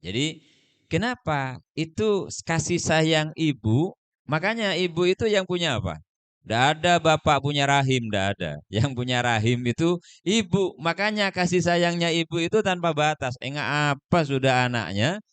Jadi kenapa? Itu kasih sayang ibu, makanya ibu itu yang punya apa? Tidak ada bapak punya rahim, tidak ada. Yang punya rahim itu ibu. Makanya kasih sayangnya ibu itu tanpa batas. Enggak apa sudah anaknya,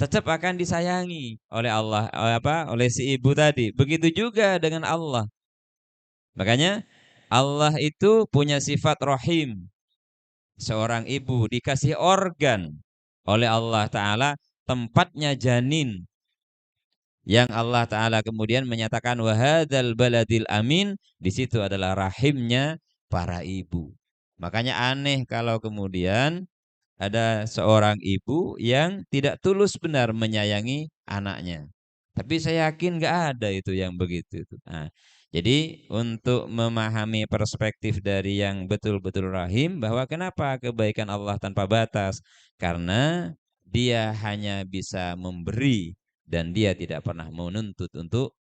tetap akan disayangi oleh Allah, oleh si ibu tadi. Begitu juga dengan Allah. Makanya Allah itu punya sifat rahim. Seorang ibu dikasih organ oleh Allah Ta'ala, tempatnya janin, yang Allah Ta'ala kemudian menyatakan wahadal baladil amin, di situ adalah rahimnya para ibu. Makanya aneh kalau kemudian ada seorang ibu yang tidak tulus benar menyayangi anaknya. Tapi saya yakin nggak ada itu yang begitu. Nah, jadi untuk memahami perspektif dari yang betul-betul rahim, bahwa kenapa kebaikan Allah tanpa batas? Karena dia hanya bisa memberi dan dia tidak pernah menuntut untuk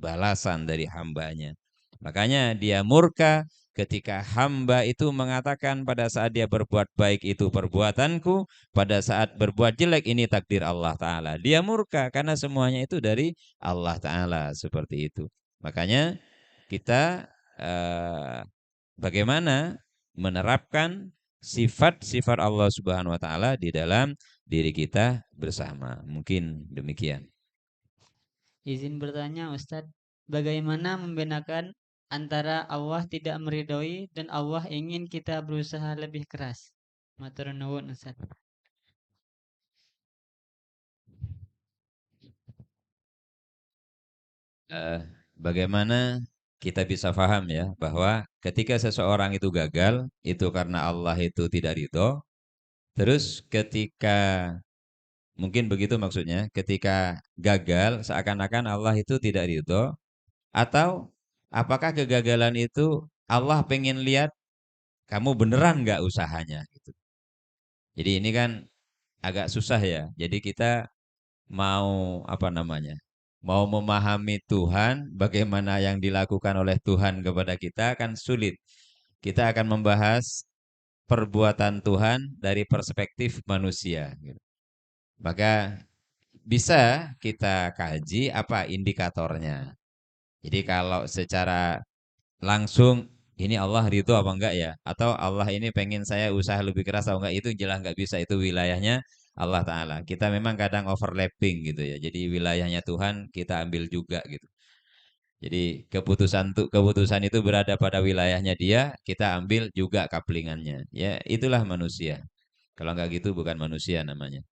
balasan dari hambanya. Makanya dia murka ketika hamba itu mengatakan pada saat dia berbuat baik itu perbuatanku, pada saat berbuat jelek ini takdir Allah Ta'ala. Dia murka karena semuanya itu dari Allah Ta'ala, seperti itu. Makanya kita bagaimana menerapkan sifat-sifat Allah Subhanahu wa Ta'ala di dalam diri kita bersama. Mungkin demikian. Izin bertanya Ustadz, bagaimana membedakan antara Allah tidak meridhoi dan Allah ingin kita berusaha lebih keras? Matur nuwun Ustadz. Bagaimana kita bisa paham ya bahwa ketika seseorang itu gagal itu karena Allah itu tidak ridho. Terus ketika mungkin begitu maksudnya, ketika gagal seakan-akan Allah itu tidak ridho, atau apakah kegagalan itu Allah pengen lihat kamu beneran nggak usahanya gitu. Jadi ini kan agak susah ya. Jadi kita mau apa namanya? Mau memahami Tuhan, bagaimana yang dilakukan oleh Tuhan kepada kita kan sulit. Kita akan membahas perbuatan Tuhan dari perspektif manusia. Gitu. Maka bisa kita kaji apa indikatornya. Jadi kalau secara langsung ini Allah ridho apa enggak ya? Atau Allah ini pengen saya usaha lebih keras atau enggak, itu jelas enggak bisa, itu wilayahnya Allah Ta'ala. Kita memang kadang overlapping gitu ya. Jadi wilayahnya Tuhan kita ambil juga gitu. Jadi keputusan itu berada pada wilayahnya Dia, kita ambil juga kaplingannya. Ya, itulah manusia. Kalau enggak gitu bukan manusia namanya.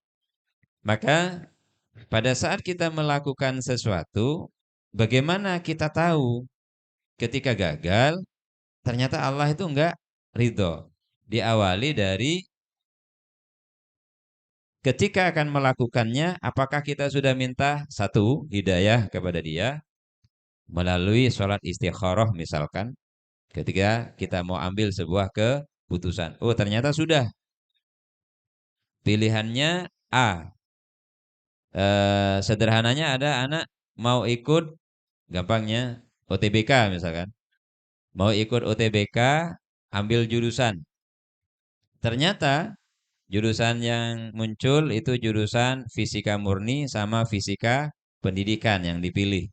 Maka pada saat kita melakukan sesuatu, bagaimana kita tahu ketika gagal ternyata Allah itu enggak ridho. Diawali dari ketika akan melakukannya, apakah kita sudah minta satu hidayah kepada Dia melalui sholat istikharah misalkan, ketika kita mau ambil sebuah keputusan. Oh ternyata sudah pilihannya A. Sederhananya ada anak mau ikut, gampangnya OTBK misalkan, mau ikut OTBK ambil jurusan. Ternyata jurusan yang muncul itu jurusan fisika murni sama fisika pendidikan yang dipilih.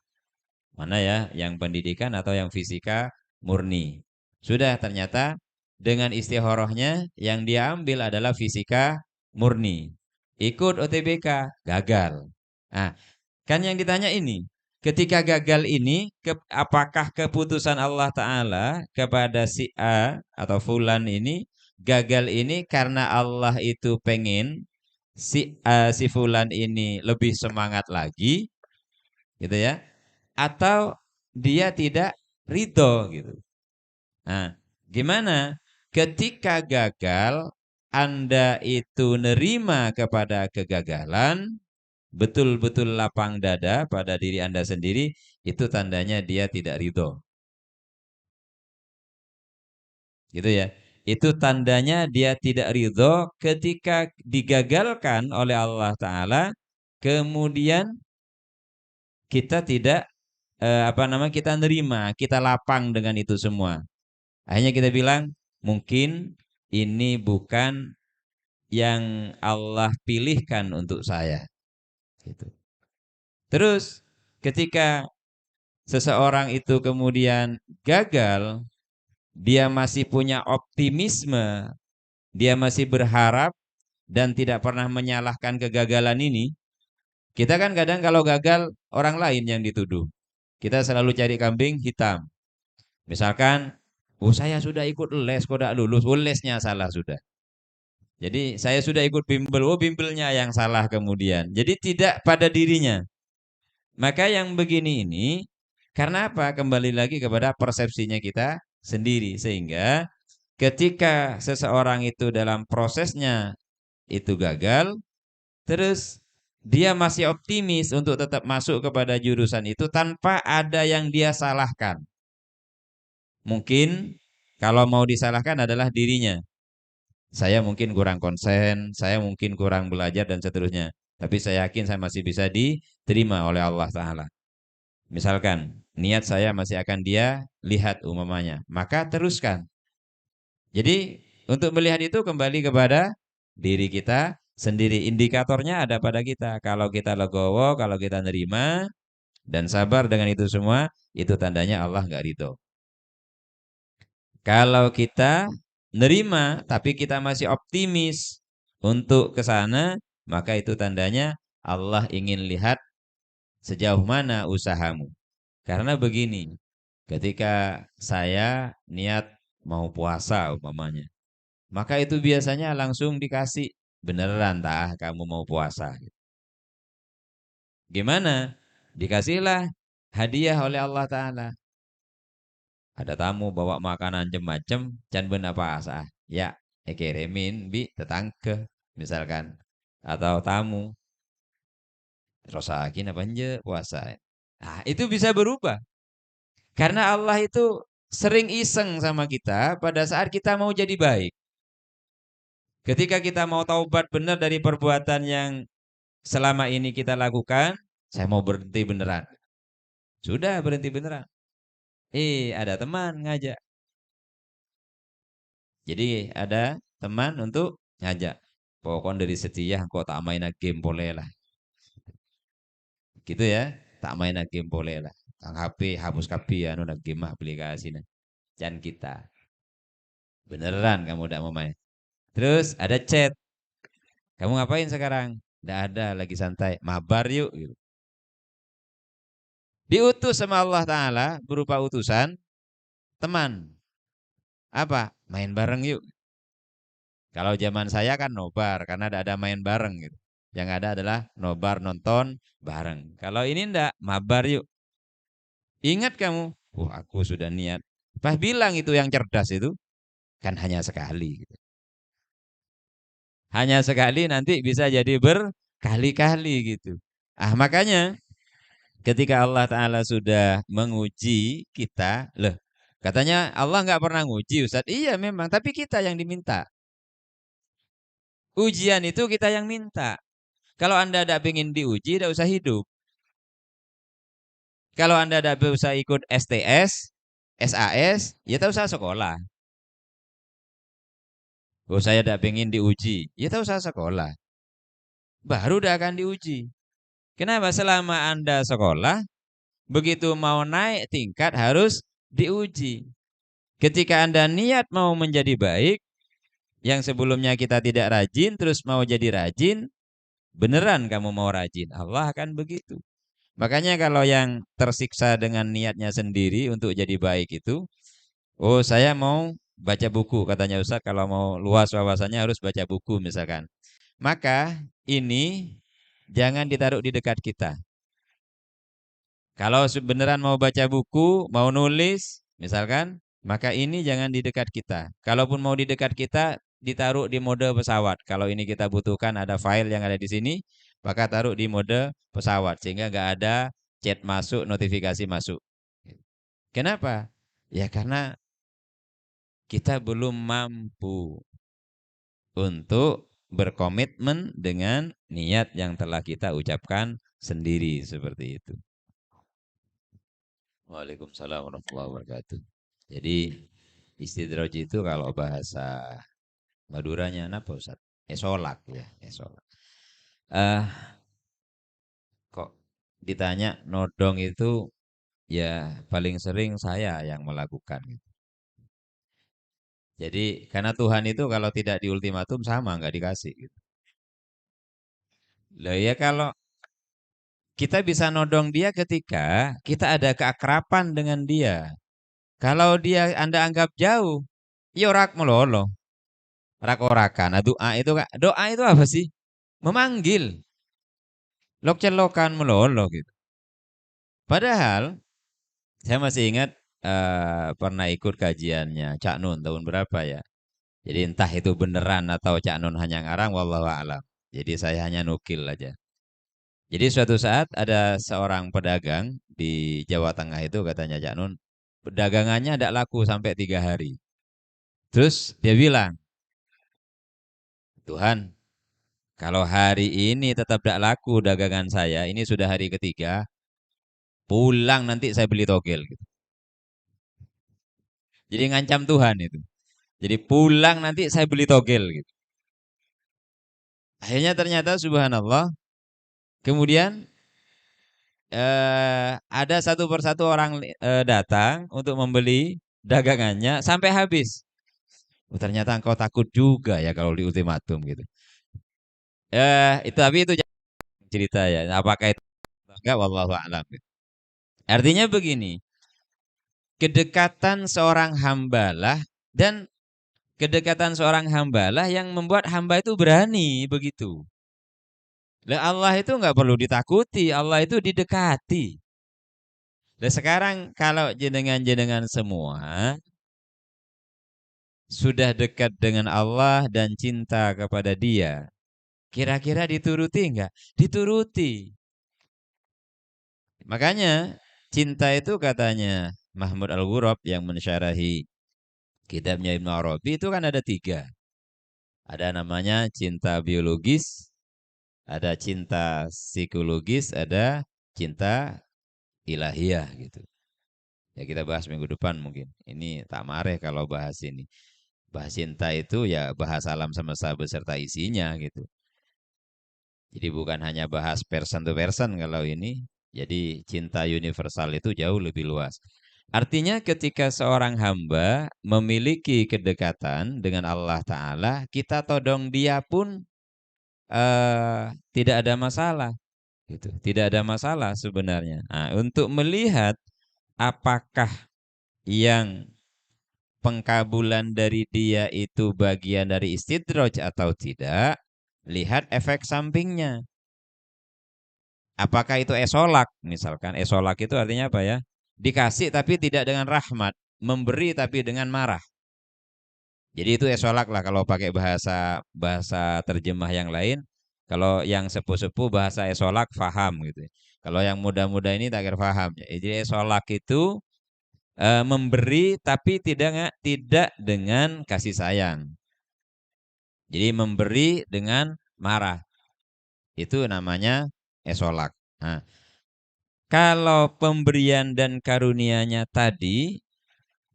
Mana ya, yang pendidikan atau yang fisika murni. Sudah ternyata dengan istikharahnya yang dia ambil adalah fisika murni. Ikut OTBK, gagal. Nah, kan yang ditanya ini, ketika gagal ini, apakah keputusan Allah Ta'ala kepada si A atau fulan ini, gagal ini karena Allah itu pengen si fulan ini lebih semangat lagi, gitu ya, atau dia tidak ridho gitu. Nah, gimana? Ketika gagal, Anda itu nerima kepada kegagalan, betul-betul lapang dada pada diri Anda sendiri, itu tandanya dia tidak ridho. Gitu ya. Itu tandanya dia tidak ridho ketika digagalkan oleh Allah Ta'ala, kemudian kita tidak kita nerima, kita lapang dengan itu semua. Akhirnya kita bilang, mungkin ini bukan yang Allah pilihkan untuk saya. Gitu. Terus ketika seseorang itu kemudian gagal, dia masih punya optimisme, dia masih berharap dan tidak pernah menyalahkan kegagalan ini. Kita kan kadang kalau gagal orang lain yang dituduh. Kita selalu cari kambing hitam. Misalkan, oh saya sudah ikut les kok tidak lulus, oh lesnya salah sudah. Jadi saya sudah ikut bimbel, oh bimbelnya yang salah kemudian. Jadi tidak pada dirinya. Maka yang begini ini, karena apa? Kembali lagi kepada persepsinya kita sendiri. Sehingga ketika seseorang itu dalam prosesnya itu gagal, terus dia masih optimis untuk tetap masuk kepada jurusan itu tanpa ada yang dia salahkan. Mungkin kalau mau disalahkan adalah dirinya. Saya mungkin kurang konsen, saya mungkin kurang belajar dan seterusnya. Tapi saya yakin saya masih bisa diterima oleh Allah Ta'ala. Misalkan niat saya masih akan dia lihat umpamanya. Maka teruskan. Jadi untuk melihat itu kembali kepada diri kita sendiri. Indikatornya ada pada kita. Kalau kita legowo, kalau kita nerima dan sabar dengan itu semua, itu tandanya Allah nggak ridho. Kalau kita nerima tapi kita masih optimis untuk ke sana, maka itu tandanya Allah ingin lihat sejauh mana usahamu. Karena begini, ketika saya niat mau puasa umpamanya, maka itu biasanya langsung dikasih beneran tah kamu mau puasa. Gimana? Dikasihlah hadiah oleh Allah Ta'ala. Ada tamu bawa makanan macam-macam, can bener apa asa. Ya, kirimin bi tetangga misalkan atau tamu. Terus lagi apa aja puasa. Nah, itu bisa berubah. Karena Allah itu sering iseng sama kita pada saat kita mau jadi baik. Ketika kita mau taubat benar dari perbuatan yang selama ini kita lakukan, saya mau berhenti beneran. Sudah berhenti beneran. Ada teman ngajak. Jadi ada teman untuk ngajak. Pokoknya dari setia kok tak main game boleh lah. Gitu ya. Tak main game boleh lah. Kang HP hapus HP ya anu game aplikasi nah. Jangan kita. Beneran kamu udah mau main. Terus ada chat. Kamu ngapain sekarang? Tidak ada lagi santai. Mabar yuk gitu. Diutus sama Allah Ta'ala berupa utusan teman. Apa? Main bareng yuk. Kalau zaman saya kan nobar karena ada main bareng gitu. Yang ada adalah nobar nonton bareng. Kalau ini ndak, mabar yuk. Ingat kamu, aku sudah niat. Pas bilang itu yang cerdas itu kan hanya sekali gitu. Hanya sekali nanti bisa jadi berkali-kali gitu. Makanya ketika Allah Ta'ala sudah menguji kita, loh katanya Allah nggak pernah nguji Ustaz. Iya memang, tapi kita yang diminta. Ujian itu kita yang minta. Kalau Anda tidak ingin diuji, tidak usah hidup. Kalau Anda tidak usah ikut STS, SAS, ya tak usah sekolah. Oh saya tidak ingin diuji, ya tak usah sekolah. Baru tidak akan diuji. Kenapa? Selama Anda sekolah, begitu mau naik tingkat harus diuji. Ketika Anda niat mau menjadi baik, yang sebelumnya kita tidak rajin, terus mau jadi rajin, beneran kamu mau rajin. Allah akan begitu. Makanya kalau yang tersiksa dengan niatnya sendiri untuk jadi baik itu, oh saya mau baca buku, katanya Ustaz kalau mau luas wawasannya harus baca buku misalkan. Maka ini jangan ditaruh di dekat kita. Kalau beneran mau baca buku, mau nulis misalkan, maka ini jangan di dekat kita. Kalaupun mau di dekat kita, ditaruh di mode pesawat. Kalau ini kita butuhkan ada file yang ada di sini, maka taruh di mode pesawat sehingga nggak ada chat masuk, notifikasi masuk. Kenapa? Ya karena kita belum mampu untuk berkomitmen dengan niat yang telah kita ucapkan sendiri seperti itu. Waalaikumsalam warahmatullahi wabarakatuh. Jadi istidraj itu kalau bahasa Maduranya apa Ustaz? Esolak ya, esolak. Eh kok ditanya nodong itu ya paling sering saya yang melakukan. Jadi karena Tuhan itu kalau tidak diultimatum sama nggak dikasih. Gitu. Loh ya kalau kita bisa nodong dia ketika kita ada keakraban dengan dia. Kalau dia Anda anggap jauh, ya orak melolo, rak-orakan. Nah, doa itu apa sih? Memanggil, lok-celokan melolo gitu. Padahal saya masih ingat pernah ikut kajiannya Cak Nun tahun berapa ya. Jadi entah itu beneran atau Cak Nun hanya ngarang, wallahu a'lam. Jadi saya hanya nukil aja. Jadi suatu saat ada seorang pedagang di Jawa Tengah itu katanya Cak Nun, dagangannya tidak laku sampai 3 hari. Terus dia bilang, Tuhan, kalau hari ini tetap tidak laku dagangan saya, ini sudah hari ketiga, pulang nanti saya beli togel. Gitu. Jadi ngancam Tuhan itu. Jadi pulang nanti saya beli togel. Gitu. Akhirnya ternyata subhanallah, kemudian ada satu persatu orang datang untuk membeli dagangannya sampai habis. Oh, ternyata engkau takut juga ya kalau di ultimatum gitu. Tapi itu cerita ya. Apakah itu enggak? Wallahu a'lam. Artinya begini, kedekatan seorang hambalah dan kedekatan seorang hambalah yang membuat hamba itu berani begitu. Lah Allah itu nggak perlu ditakuti, Allah itu didekati. Nah sekarang kalau jenengan-jenengan semua sudah dekat dengan Allah dan cinta kepada Dia, kira-kira dituruti enggak? Dituruti. Makanya cinta itu katanya Mahmud Al-Ghurab yang mensyarahi kitabnya Ibnu Arabi itu kan ada 3. Ada namanya cinta biologis, ada cinta psikologis, ada cinta ilahiyah gitu. Ya kita bahas minggu depan mungkin. Ini tak marah kalau bahas ini. Bahas cinta itu ya bahas alam semesta beserta isinya gitu. Jadi bukan hanya bahas person to person kalau ini. Jadi cinta universal itu jauh lebih luas. Artinya ketika seorang hamba memiliki kedekatan dengan Allah Ta'ala, kita todong dia pun tidak ada masalah. Gitu. Tidak ada masalah sebenarnya. Nah, untuk melihat apakah yang pengkabulan dari dia itu bagian dari istidraj atau tidak, lihat efek sampingnya. Apakah itu esolak? Misalkan esolak itu artinya apa ya? Dikasih tapi tidak dengan rahmat, memberi tapi dengan marah. Jadi itu esolak lah kalau pakai bahasa bahasa terjemah yang lain. Kalau yang sepuh-sepuh bahasa esolak faham gitu. Kalau yang muda-muda ini tak kira faham. Jadi esolak itu memberi tapi tidak dengan kasih sayang. Jadi memberi dengan marah. Itu namanya esolak. Nah, kalau pemberian dan karunianya tadi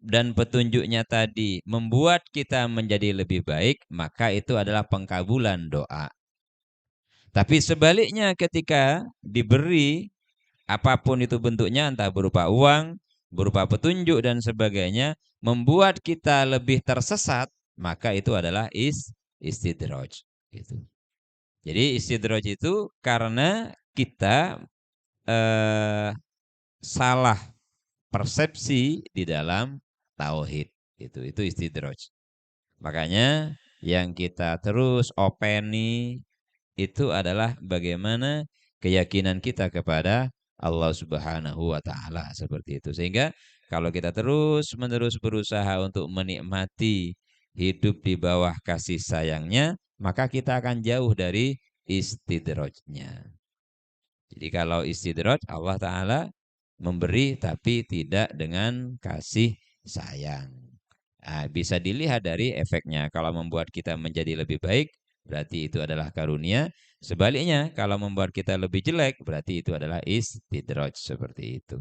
dan petunjuknya tadi membuat kita menjadi lebih baik, maka itu adalah pengkabulan doa. Tapi sebaliknya ketika diberi apapun itu bentuknya, entah berupa uang, berupa petunjuk dan sebagainya, membuat kita lebih tersesat, maka itu adalah istidraj. Gitu. Jadi istidraj itu karena kita salah persepsi di dalam tauhid. Itu istidraj. Makanya yang kita terus openi itu adalah bagaimana keyakinan kita kepada Allah Subhanahu wa taala seperti itu. Sehingga kalau kita terus-menerus berusaha untuk menikmati hidup di bawah kasih sayangnya, maka kita akan jauh dari istidrajnya. Jadi kalau istidraj Allah taala memberi tapi tidak dengan kasih sayang. Nah, bisa dilihat dari efeknya. Kalau membuat kita menjadi lebih baik, berarti itu adalah karunia. Sebaliknya, kalau membuat kita lebih jelek, berarti itu adalah istidraj seperti itu.